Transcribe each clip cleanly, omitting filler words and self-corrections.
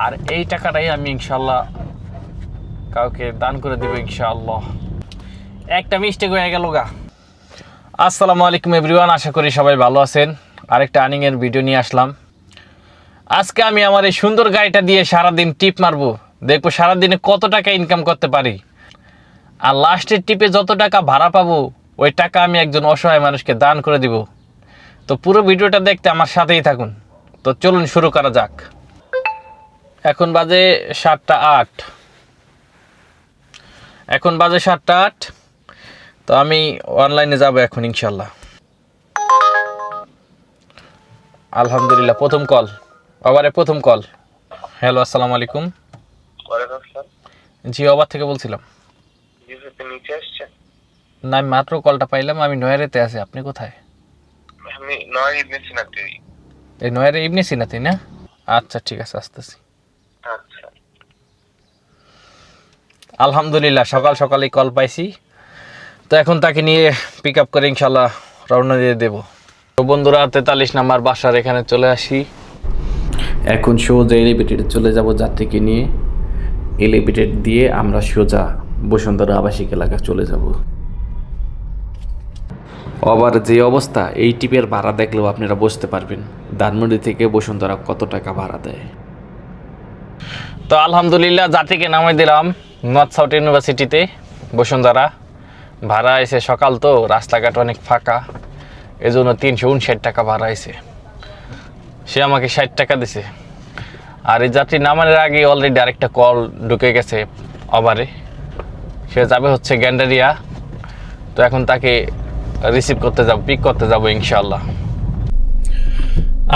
আর এই টাকাটাই আমি ইনশাল্লাহ কাউকে দান করে দেবো ইনশাআল্লাহ। একটা মিস্টেক হয়ে গেল গা। আসসালামু আলাইকুম এভরিওয়ান, আশা করি সবাই ভালো আছেন। আরেকটা আর্নিংয়ের ভিডিও নিয়ে আসলাম। আজকে আমি আমার এই সুন্দর গাড়িটা দিয়ে সারাদিন টিপ মারবো, দেখবো সারাদিনে কত টাকা ইনকাম করতে পারি। আর লাস্টের টিপে যত টাকা ভাড়া পাবো ওই টাকা আমি একজন অসহায় মানুষকে দান করে দিব। তো পুরো ভিডিওটা দেখতে আমার সাথেই থাকুন। তো চলুন শুরু করা যাক। এখন বাজে 7টা 8। তো আমি অনলাইনে যাব এখন ইনশাল্লাহ। আলহামদুলিল্লাহ, প্রথম কল। প্রথম কল। হ্যালো, আসসালামু আলাইকুম। জি, ওভার থেকে বলছিলাম। না, আমি মাত্র কলটা পাইলাম। আমি নয়ারেতে আছি। আপনি কোথায়? এই নয়ারে ইবনে সিনাতে না? আচ্ছা ঠিক আছে, আসতেছি। আলহামদুলিল্লাহ, সকাল সকালই কল পাইছি। তো এখন তাকে নিয়ে পিক আপ করে ইনশাল্লাহ রওনা দিয়ে দেবো। তো বন্ধুরা, 43 নাম্বার বাসার এখানে চলে আসি। এখন সোজা এলিভেটেড চলে যাব যাত্রীকে নিয়ে। এলিভেটেড দিয়ে আমরা সোজা বসুন্ধরা আবাসিক এলাকা চলে যাব। আবার যে অবস্থা, এই টিপের ভাড়া দেখলেও আপনারা বুঝতে পারবেন ধানমন্ডি থেকে বসুন্ধরা কত টাকা ভাড়া দেয়। তো আলহামদুলিল্লাহ, যাত্রীকে নামাই দিলাম নর্থ সাউথ ইউনিভার্সিটিতে বসুন্ধরা। ভাড়া আইছে, সকাল তো রাস্তাঘাট অনেক ফাঁকা, এজন্য 359 টাকা ভাড়া আইছে। সে আমাকে 60 টাকা দিছে। আর এই যাত্রী নামানোর আগে অলরেডি আরেকটা কল ঢুকে গেছে ওভারে। সে যাবে হচ্ছে গ্যান্ডারিয়া। তো এখন তাকে রিসিভ করতে যাব, পিক করতে যাব ইনশাআল্লাহ।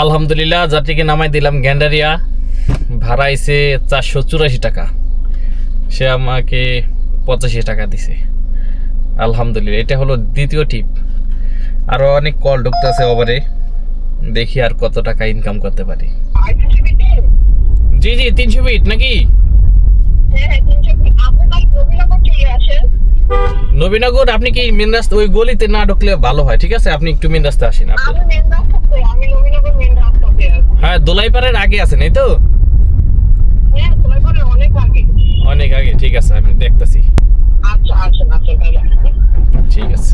আলহামদুলিল্লাহ, যাত্রীকে নামাই দিলাম গ্যান্ডারিয়া। ভাড়া আইছে 484 টাকা। সে আমাকে 85 টাকা দিছে। আলহামদুলিল্লাহ, এটা হলো দ্বিতীয় টিপ। আরও অনেক কল ঢুকতেছে ওভারে, দেখি আর কত টাকা ইনকাম করতে পারি। জি 300 ফিট নাকি? নবীনগর। আপনি কি মেন রাস্তা ওই গলিতে না ঢুকলে ভালো হয়, ঠিক আছে? আপনি একটু মেন রাস্তা আসেন। হ্যাঁ, দোলাইপাড়ের আগে আছেন, এই তো? অনেক আগে, ঠিক আছে, আমি দেখতেছি। ঠিক আছে।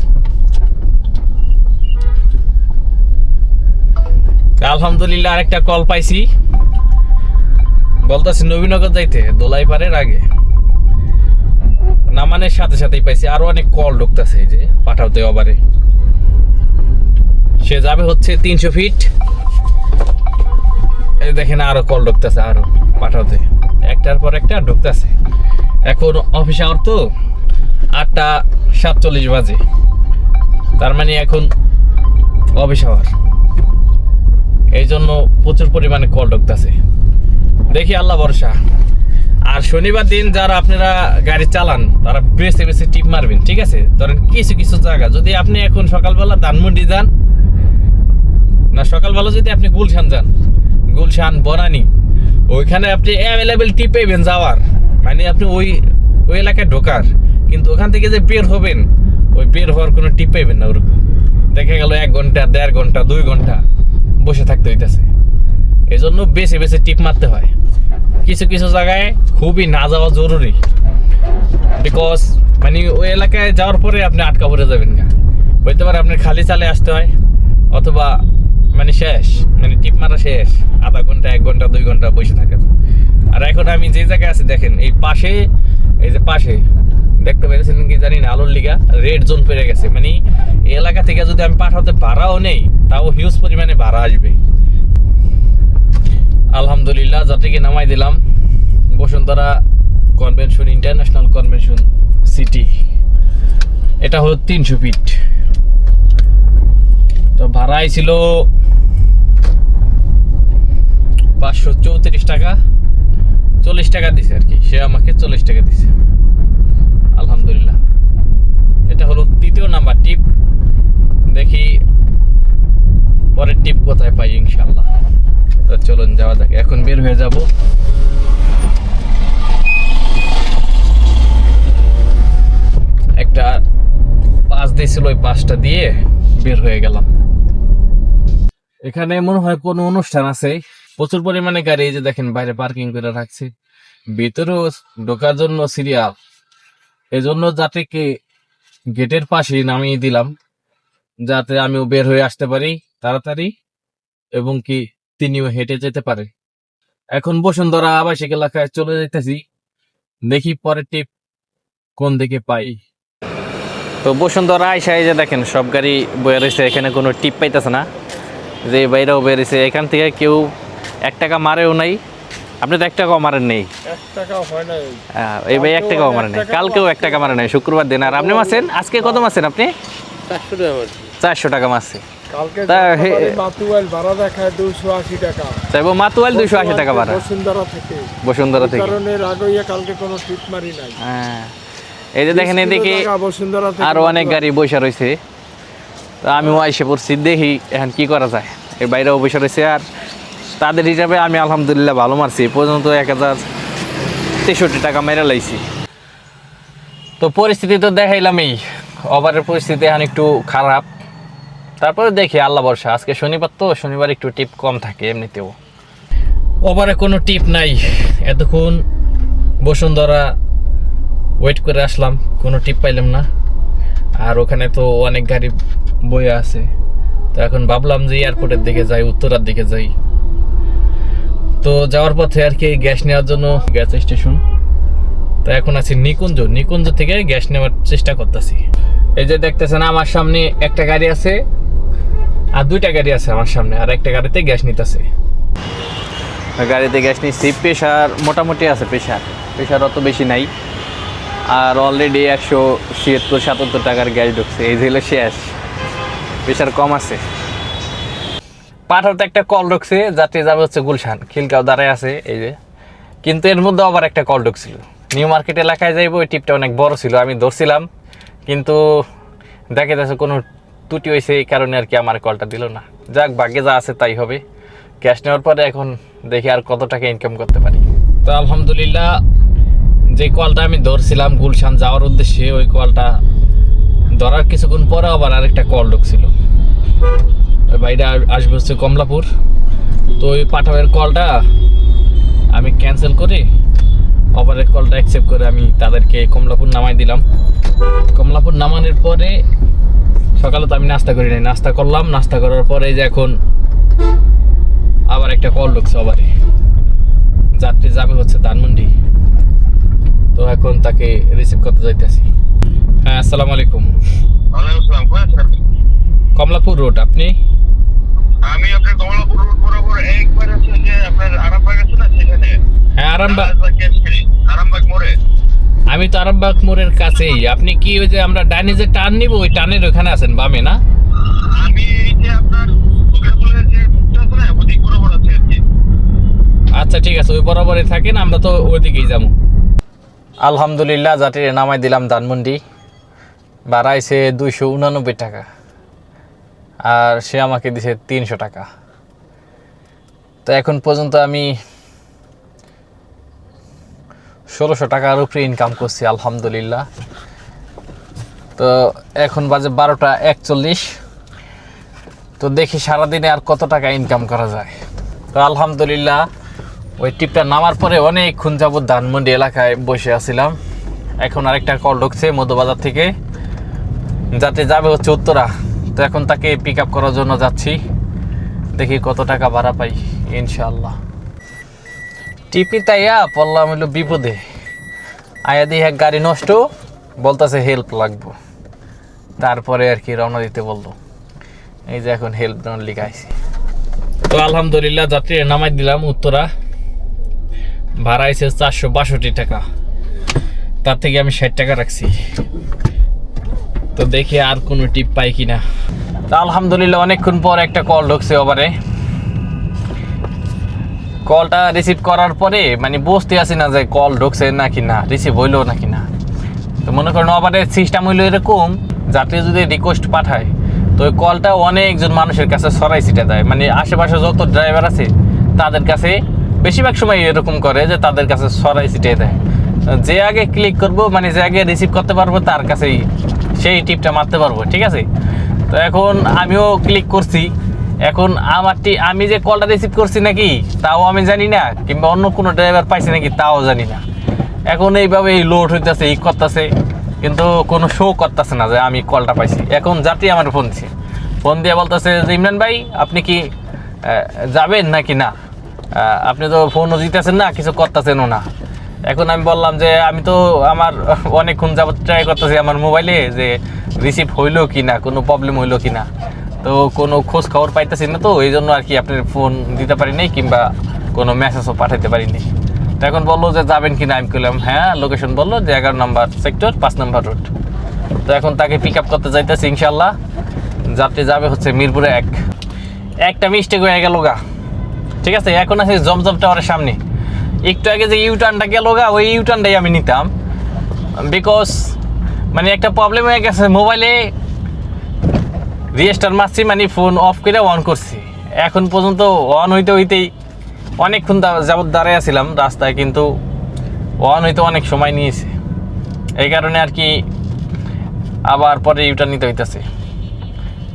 আলহামদুলিল্লাহ, আরেকটা কল পাইছি। বলতেছি নবীনগর যাইতে দোলাইপাড়ের আগে। নামানের সাথে সাথেই পাইছি আরো অনেক কল ঢুকতেছে, এই যে পাঠাওতে ওভারে। সে যাবে হচ্ছে 300 ফিট। এই দেখেন আরো কল ঢুকতেছে, আরো পাঠাওতে একটার পর একটা ঢুকতেছে। এখন অফিস আওয়ার তো 8:47 বাজে, তার মানে এখন অফিস আওয়ার, এই জন্য প্রচুর পরিমাণে কল ঢুকতেছে। দেখি, আল্লাহ ভরসা। আর শনিবার দিন যারা আপনারা গাড়ি চালান তারা বেশি বেশি টিপ মারবেন, ঠিক আছে? ধরেন কিছু কিছু জায়গা যদি আপনি এখন সকালবেলা ধানমন্ডি যান না, সকালবেলা যদি আপনি গুলশান যান, গুলশান বনানী, ওইখানে আপনি অ্যাভেলেবেল টিপ পাইবেন যাওয়ার, মানে আপনি ওই এলাকায় ঢোকার। কিন্তু ওখান থেকে যে বের হবেন, ওই বের হওয়ার কোনো টিপ পাইবেন না। ওরকম দেখা গেল 1 ঘন্টা 1.5 ঘন্টা 2 ঘন্টা বসে থাকতে হইতেছে। এই জন্য বেশি বেশি টিপ মারতে হয়। কিছু কিছু জায়গায় খুবই না যাওয়া জরুরি, বিকজ মানে ওই এলাকায় যাওয়ার পরে আপনি আটকা পড়ে যাবেন গা। হইতে পারে আপনার খালি চালে আসতে হয়, অথবা মানে শেষ, মানে টিপ মারা শেষ, আধা ঘন্টা 1 ঘন্টা 2 ঘন্টা বসে থাকে। আর এখন আমি যে জায়গায় আছি দেখেন, এই পাশে, এই যে পাশে দেখতে পেয়েছেন কি জানি না, আলোর লিগা রেড জোন পেরে গেছে। মানে এই এলাকা থেকে যদি আমি পাঠাতে ভাড়াও নেই, তাও হিউজ পরিমাণে ভাড়া আসবে। আলহামদুলিল্লাহ, যাত্রীকে নামাই দিলাম Bashundhara convention, international convention city. এটা হলো 300 ফিট। তো ভাড়া ছিল 534 টাকা। 40 টাকা দিছে আর কি, সে আমাকে 40 টাকা দিছে। আলহামদুলিল্লাহ, এটা হলো তৃতীয় নাম্বার টিপ। দেখি পরের টিপ কোথায় পাই ইনশাআল্লাহ। তো চলুন যাওয়া যাক, এখন বের হয়ে যাব। একটা পাস দিয়েছিল, ওই পাসটা দিয়ে বের হয়ে গেলাম। এখানে মনে হয় কোনো অনুষ্ঠান আছে, প্রচুর পরিমাণে গাড়ি, এই যে দেখেন বাইরে পার্কিং করে রাখছে, ভিতরেও ঢোকার জন্য সিরিয়াল। এজন্য যাত্রীকে গেটের পাশে নামিয়ে দিলাম, যাতে আমিও বের হয়ে আসতে পারি তাড়াতাড়ি এবং কি তিনিও হেঁটে যেতে পারে। এখন বসুন্ধরা আবাসিক এলাকায় চলে যেতেছি, দেখি পরের টিপ কোন দিকে পাই। তো বসুন্ধরা আইসা এই যে দেখেন সব গাড়ি বয়ে রয়েছে, এখানে কোনো টিপ পাইতেছে না, যে বাইরেও বের হয়েছে। এখান থেকে কেউ 1 টাকা মারেও নাই। আপনি তো 1 টাকাও মারেন নেই? 1 টাকাও হয় না। এই ভাই 1 টাকাও মারেন নাই, কালকেও 1 টাকা মারেন নাই, শুক্রবার দিন। আর আপনি মারছেন আজকে কত মারছেন আপনি? 400 টাকা মারছি। 400 টাকা মারছে। কালকে তা মাতুয়াইল ভাড়া দেখায় 280 টাকা। চাইবো মাতুয়াইল 280 টাকা ভাড়া বসুন্ধরা থেকে। বসুন্ধরা থেকে। কারণের আগে কালকে কোনো ট্রিপ মারি নাই। হ্যাঁ, এই যে দেখেন এদিকে বসুন্ধরা থেকে আরো অনেক গাড়ি বসে রয়েছে। তো আমিও আইসে পড়ছি, দেখি এখন কি করা যায়। এই বাইরেও বসে রয়েছে, আর তাদের হিসাবে আমি আলহামদুলিল্লাহ ভালো মারছি, এ পর্যন্ত 1063 টাকা মেরে লাইছি। তো পরিস্থিতি তো দেখাইলামই, ওভারের পরিস্থিতি এখন একটু খারাপ। তারপরে দেখি আল্লাহ ভরসা, আজকে শনিবার তো, শনিবার একটু টিপ কম থাকে এমনিতেও। ওভারে কোনো টিপ নাই, এতক্ষণ বসুন্ধরা ওয়েট করে আসলাম, কোনো টিপ পাইলাম না। আর ওখানে তো অনেক গাড়ি বয়ে আছে, তো এখন ভাবলাম যে এয়ারপোর্টের দিকে যাই, উত্তরার দিকে যাই। তো যাওয়ার পথে আর কি গ্যাস নেওয়ার জন্য গ্যাস স্টেশন, তো এখন আছি নিকুঞ্জ থেকে গ্যাস নেওয়ার চেষ্টা করতেছি। এই যে দেখতেছেন আমার সামনে একটা গাড়ি আছে, আর 2টা গাড়ি আছে আমার সামনে, আর একটা গাড়িতে গ্যাস নিতেছে। গাড়িতে গ্যাস নিচ্ছি, প্রেশার মোটামুটি আছে, প্রেশার অত বেশি নাই। আর অলরেডি 176-77 টাকার গ্যাস ঢুকছে, এই হলো শেষ, প্রেশার কম আছে। পাঠাতে একটা কল ঢুকছে, যাত্রী যাবে হচ্ছে গুলশান, খিলগাঁও দাঁড়ায় আছে এই যে। কিন্তু এর মধ্যে আবার একটা কল ঢুকছিল, নিউ মার্কেট এলাকায় যাইব। ওই টিপটা অনেক বড় ছিল, আমি ধরছিলাম, কিন্তু দেখে যাচ্ছে কোনো ত্রুটি হয়েছে, এই কারণে আর কি আমার কলটা দিল না। যাক, ভাগ্যে যা আছে তাই হবে। ক্যাশ নেওয়ার পরে এখন দেখি আর কত টাকা ইনকাম করতে পারি। তো আলহামদুলিল্লাহ, যে কলটা আমি ধরছিলাম গুলশান যাওয়ার উদ্দেশ্যে, ওই কলটা ধরার কিছুক্ষণ পরে আবার আরেকটা কল ঢুকছিল। ওই বাইরে আসবে হচ্ছে কমলাপুর। তো ওই পাঠাবের কলটা আমি ক্যান্সেল করে ওভারের কলটা অ্যাকসেপ্ট করে আমি তাদেরকে কমলাপুর নামাই দিলাম। কমলাপুর নামানোর পরে সকালে তো আমি নাস্তা করি নাই, নাস্তা করলাম। নাস্তা করার পরে যে এখন আবার একটা কল ঢুকছে, ওভারে যাত্রী যাবে হচ্ছে ধানমন্ডি। তো এখন তাকে রিসিভ করতে যাইতেছি। হ্যাঁ, আসসালামু আলাইকুম। ওয়ালাইকুম আসসালাম। কোথায় আছেন আপনি? কমলাপুর রোড। আপনি? আমি আপনার কমলাপুর রোড বরাবর একবার আছে যে আপনার আরামবাগ আছে না, সেখানে। হ্যাঁ, আরামবাগ মোড়ে। আমি তো আরামবাগ মোড়ের কাছেই। আপনি কি ওই যে আমরা ডাইনে যে টার্ন নিব, ওই টার্নের ওখানে আছেন বামে না? আমি এই যে আপনার বগেরপুলের যে মুখটা আছে না, ওদিক বরাবর আছে আর কি। আচ্ছা ঠিক আছে, ওই বরাবরই থাকেন, আমরা তো ওইদিকেই যাবো। আলহামদুলিল্লাহ, যাত্রী নামাই দিলাম ধানমন্ডি। বাড়াইছে 289 টাকা, আর সে আমাকে দিছে 300 টাকা। তো এখন পর্যন্ত আমি 1600 টাকার উপরে ইনকাম করছি আলহামদুলিল্লাহ। তো এখন বাজে 12টা 41। তো দেখি সারাদিনে আর কত টাকা ইনকাম করা যায়। তো আলহামদুলিল্লাহ, ওই টিপটা নামার পরে অনেকক্ষণ যাবত ধানমন্ডি এলাকায় বসে আছিলাম। এখন আরেকটা কল ঢুকছে মধ্যবাজার থেকে, যাতে যাবে হচ্ছে উত্তরা। তো এখন তাকে পিক আপ করার জন্য যাচ্ছি, দেখি কত টাকা ভাড়া পাই ইনশাআল্লাহ। টিপি তাইয়া পড়লাম হইলো বিপদে। আয়া দিয়ে এক গাড়ি নষ্ট, বলতেছে হেল্প লাগবো। তারপরে আর কি রওনা দিতে বললো। এই যে এখন হেল্প লিখাইছি। তো আলহামদুলিল্লাহ, যাত্রী নামাই দিলাম উত্তরা। ভাড়া আইছে 462 টাকা, তার থেকে আমি 60 টাকা রাখছি। তো দেখি আর কোনো টিপ পাই কিনা। তো আলহামদুলিল্লাহ, অনেকক্ষণ পর একটা কল ঢুকছে ওভারে। কলটা রিসিভ করার পরে মানে বুঝতে আসি না যে কল ঢুকছে নাকি না, রিসিভ হইলো নাকি না। তো মনে করেন ওভারে সিস্টেম হইলো এরকম, যাত্রী যদি রিকোয়েস্ট পাঠায়, তো ওই কলটা অনেকজন মানুষের কাছে ছড়াই ছিটা দেয়। মানে আশেপাশে যত ড্রাইভার আছে তাদের কাছে বেশিরভাগ সময় এরকম করে যে তাদের কাছে ছড়াই ছিটিয়ে দেয়। যে আগে ক্লিক করবো, মানে যে আগে রিসিভ করতে পারবো, তার কাছেই সেই টিপটা মারতে পারবো, ঠিক আছে। তো এখন আমিও ক্লিক করছি, এখন আমি যে কলটা রিসিভ করছি নাকি তাও আমি জানি না, কিংবা অন্য কোনো ড্রাইভার পাইছে নাকি তাও জানি না। এখন এইভাবে এই লোড হইতেছে, ই করতেছে, কিন্তু কোনো শো করতেছে না যে আমি কলটা পাইছি। এখন যাত্রী আমার ফোন দিছে, ফোন দিয়ে বলতেছে যে ইমরান ভাই আপনি কি যাবেন নাকি না, আপনি তো ফোনও দিতেছেন না, কিছু করতেছেনও না। এখন আমি বললাম যে আমি তো আমার অনেকক্ষণ যাবত ট্রাই করতেছি আমার মোবাইলে যে রিসিভ হইলো কি না, কোনো প্রবলেম হইলো কি না, তো কোনো খোঁজ খবর পাইতেছি না, তো এই জন্য আর কি আপনার ফোন দিতে পারি নাই কিংবা কোনো মেসেজও পাঠাইতে পারিনি। তো এখন বললো যে যাবেন কি না, আমি বললাম হ্যাঁ, লোকেশন বললো যে 11 নম্বর সেক্টর 5 নম্বর রোড। তো এখন তাকে পিক আপ করতে যাইতেছি ইনশাল্লাহ। যাত্রী যাবে হচ্ছে মিরপুরে 1। একটা মিস্টেক হয়ে গেল গা, ঠিক আছে। এখন আছে জমজম টাওয়ারের সামনে, একটু আগে যে ইউটার্নটা গেল গা, ওই ইউটার্নটাই আমি নিতাম, বিকজ মানে একটা প্রবলেম হয়ে গেছে মোবাইলে। রেজিস্টার মারছি, মানে ফোন অফ করে অন করছি, এখন পর্যন্ত অন হইতেই অনেকক্ষণ যাবত দাঁড়ায় আছিলাম রাস্তায়, কিন্তু অন হইতে অনেক সময় নিয়েছে। এই কারণে আর কি আবার পরে ইউটার্ন নিতে হইতেছে।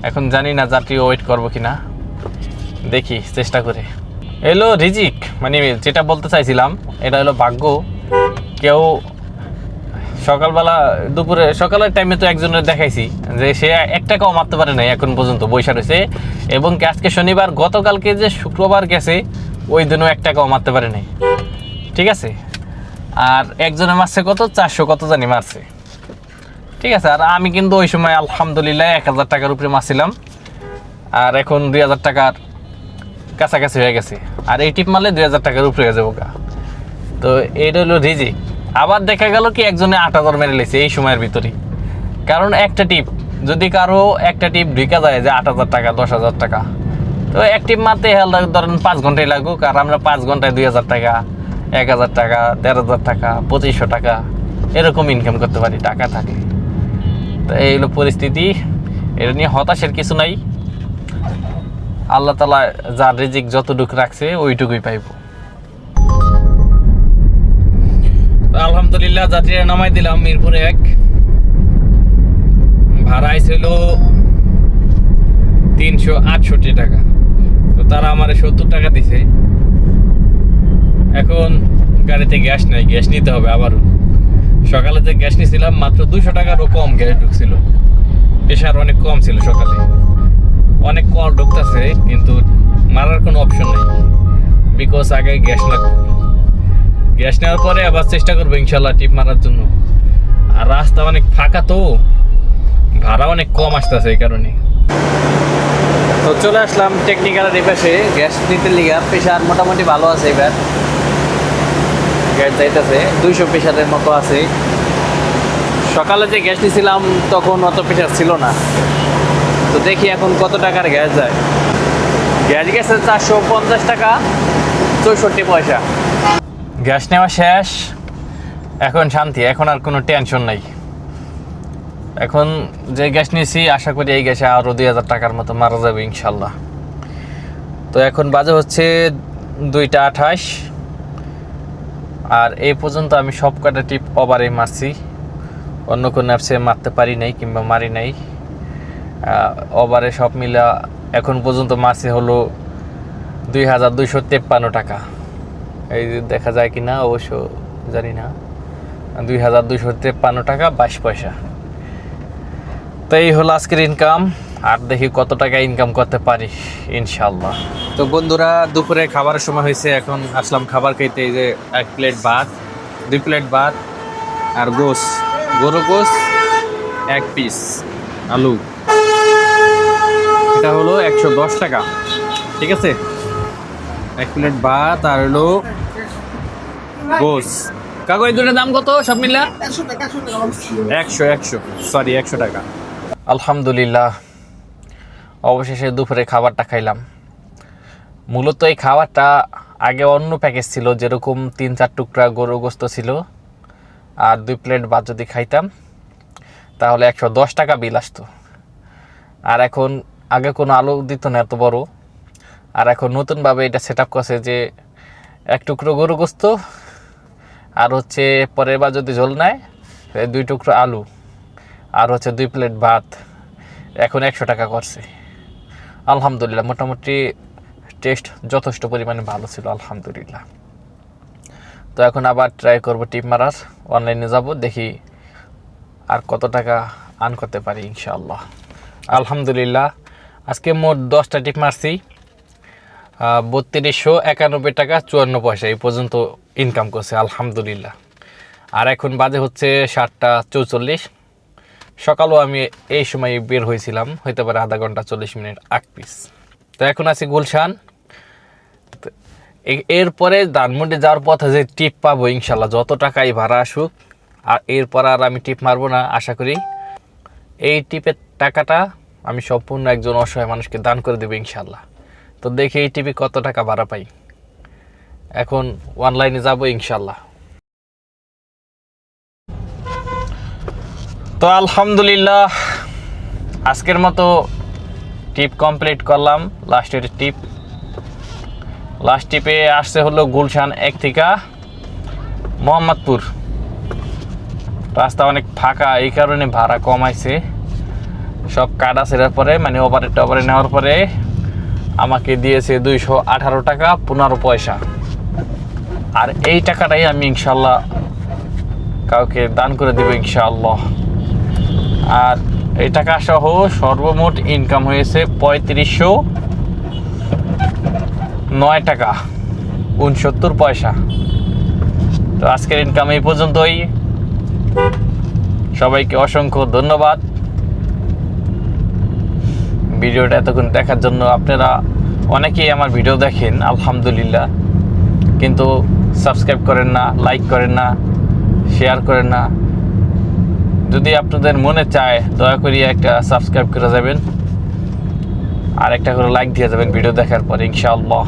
এখন জানি না যাত্রী ওয়েট করবো কি না, দেখি চেষ্টা করে। এলো রিজিক, মানে যেটা বলতে চাইছিলাম এটা হলো ভাগ্য। কেউ সকালবেলা দুপুরে সকালের টাইমে তো একজনের দেখাইছি যে সে 1 টাকাও মারতে পারে নাই এখন পর্যন্ত বৈশা রয়েছে, এবং আজকে শনিবার, গতকালকে যে শুক্রবার গেছে ওই দিনও 1 টাকাও মারতে পারে নাই, ঠিক আছে। আর একজনে মারছে কত 400 কত জানি মারছে, ঠিক আছে। আর আমি কিন্তু ওই সময় আলহামদুলিল্লাহ 1000 টাকার উপরে মারছিলাম, আর এখন 2000 টাকার কাছাকাছি হয়ে গেছে। আর এই টিপ মারলে 2000 টাকার উপরে হয়ে যাবো গা। তো এইটা হলো রিজিক। আবার দেখা গেল কি একজনে 8000 মেরে লেছে এই সময়ের ভিতরে, কারণ একটা টিপ যদি কারো একটা টিপ ঢুকা যায় যে 8000 টাকা 10,000 টাকা, তো এক টিপ মারতে ধরেন 5 ঘন্টায় লাগুক, আর আমরা 5 ঘন্টায় 2000 টাকা, 1000 টাকা, 1500 টাকা, 2500 টাকা এরকম ইনকাম করতে পারি, টাকা থাকে। তো এই হলো পরিস্থিতি, এটা নিয়ে হতাশের কিছু নাই। আল্লাহ তাআলা যার রিজিক যতটুকু রাখছে ওইটুকুই পাইব। আলহামদুলিল্লাহ যাত্রীরা নামাই দিলাম মিরপুরে 1। ভাড়া ছিল 368 টাকা, তো তারা আমার 70 টাকা দিছে। এখন গাড়িতে গ্যাস নাই, গ্যাস নিতে হবে আবারও। সকালে যে গ্যাস নিয়েছিলাম মাত্র 200 টাকারও কম গ্যাস ঢুকছিল, প্রেশার অনেক কম ছিল সকালে, অনেক কল ঢুকতেছে, কিন্তু মারার কোনো অপশন নেই, বিকজ আগে গ্যাস লাগবে। গ্যাস নেওয়ার পরে আবার চেষ্টা করবো ইনশাল্লাহ টিপ মারার জন্য। আর রাস্তা অনেক ফাঁকা, তো ভাড়া অনেক কম আসতেছে এই কারণে। তো চলে আসলাম টেকনিক্যালের এই পাশে গ্যাস নিতে লিগা। প্রেশার মোটামুটি ভালো আছে, এবার গ্যাস যাইতেছে 200 প্রেশারের মতো আছে। সকালে যে গ্যাস নিয়েছিলাম তখন অত প্রেশার ছিল না, তো দেখি এখন কত টাকার গ্যাস যায়। গ্যাস গেছে 450 টাকা 64 পয়সা। গ্যাস নেওয়া শেষ, এখন শান্তি, এখন আর কোনো টেনশন নাই। এখন যে গ্যাস নিয়েছি আশা করি এই গ্যাসে আরও 2000 টাকার মতো মারা যাবে ইনশাল্লাহ। তো এখন বাজে হচ্ছে 2টা 28, আর এই পর্যন্ত আমি সব কটা টিপ ওভারে মারছি, অন্য কোনো অ্যাপসে মারতে পারি নাই কিংবা মারি নাই। ওভারে সব মিলা এখন পর্যন্ত মারছি হলো 2253 টাকা। এই যে দেখা যায় কি না অবশ্য জানি না, 2253 টাকা 22 পয়সা। তো এই হলো আজকের ইনকাম, আর দেখি কত টাকা ইনকাম করতে পারি ইনশাল্লাহ। তো বন্ধুরা দুপুরে খাবারের সময় হয়েছে, এখন আসলাম খাবার খেতে। এই যে 1 প্লেট ভাত, 2 প্লেট ভাত, আর গোস, গরু গোস 1 পিস, আলু, এটা হলো 110 টাকা, ঠিক আছে। 1 প্লেট ভাত আর হলো গোস। কাকু এই দুটোর দাম কত সব মিলা? 100 টাকা। আলহামদুলিল্লাহ অবশেষে দুপুরে খাবারটা খাইলাম। মূলত এই খাবারটা আগে অন্য প্যাকেজ ছিল, যেরকম 3-4 টুকরা গরু গোস্ত ছিল আর 2 প্লেট ভাত যদি খাইতাম তাহলে 110 টাকা বিল আসতো। আর এখন আগে কোনো আলু দিত না এত বড়, আর এখন নতুনভাবে এটা সেট আপ করছে যে 1 টুকরো গরু গোস্ত আর হচ্ছে পরের বার যদি ঝোল নেয় 2 টুকরো আলু আর হচ্ছে 2 প্লেট ভাত, এখন 100 টাকা করছে। আলহামদুলিল্লাহ মোটামুটি টেস্ট যথেষ্ট পরিমাণে ভালো ছিল আলহামদুলিল্লাহ। তো এখন আবার ট্রাই করব টিপ মারার, অনলাইনে যাব, দেখি আর কত টাকা আর্ন করতে পারি ইনশাআল্লাহ। আলহামদুলিল্লাহ আজকে মোট 10টা টিপ মারছি, 3291 টাকা 54 পয়সা এই পর্যন্ত ইনকাম করছে আলহামদুলিল্লাহ। আর এখন বাজে হচ্ছে 7টা 44। সকালেও আমি এই সময় বের হয়েছিলাম, হইতে পারে আধা ঘন্টা 40 মিনিট আগ পিস। তো এখন আছি গুলশান। এরপরে ধানমন্ডি যাওয়ার পথে যে টিপ পাবো ইনশাল্লাহ, যত টাকাই ভাড়া আসুক, আর এরপর আর আমি টিপ মারবো না আশা করি। এই টিপের টাকাটা আমি সম্পূর্ণ একজন অসহায় মানুষকে দান করে দেবো ইনশাল্লাহ। তো দেখি এই টিপে কত টাকা ভাড়া পাই। এখন অনলাইনে যাবো ইনশাল্লাহ। তো আলহামদুলিল্লাহ আজকের মতো টিপ কমপ্লিট করলাম। লাস্টের টিপ, লাস্ট টিপে আসছে হলো গুলশান 1 থেকে মোহাম্মদপুর। রাস্তা অনেক ফাঁকা, এই কারণে ভাড়া কমাইছে। সব কাটা ছেড়ার পরে মানে ওভারে নেওয়ার পরে আমাকে দিয়েছে 218 টাকা 15 পয়সা। আর এই টাকাটাই আমি ইনশাল্লাহ কাউকে দান করে দেবো ইনশাআল্লাহ। আর এই টাকা সহ সর্বমোট ইনকাম হয়েছে 3509 টাকা 69 পয়সা। তো আজকের ইনকাম এই পর্যন্তই। সবাইকে অসংখ্য ধন্যবাদ ভিডিওটা এতক্ষণ দেখার জন্য। আপনারা অনেকেই আমার ভিডিও দেখেন আলহামদুলিল্লাহ, কিন্তু সাবস্ক্রাইব করেন না, লাইক করেন না, শেয়ার করেন না। যদি আপনাদের মনে চায় দয়া করে একটা সাবস্ক্রাইব করে যাবেন, আর একটা করে লাইক দিয়ে যাবেন ভিডিও দেখার পরে ইনশাআল্লাহ।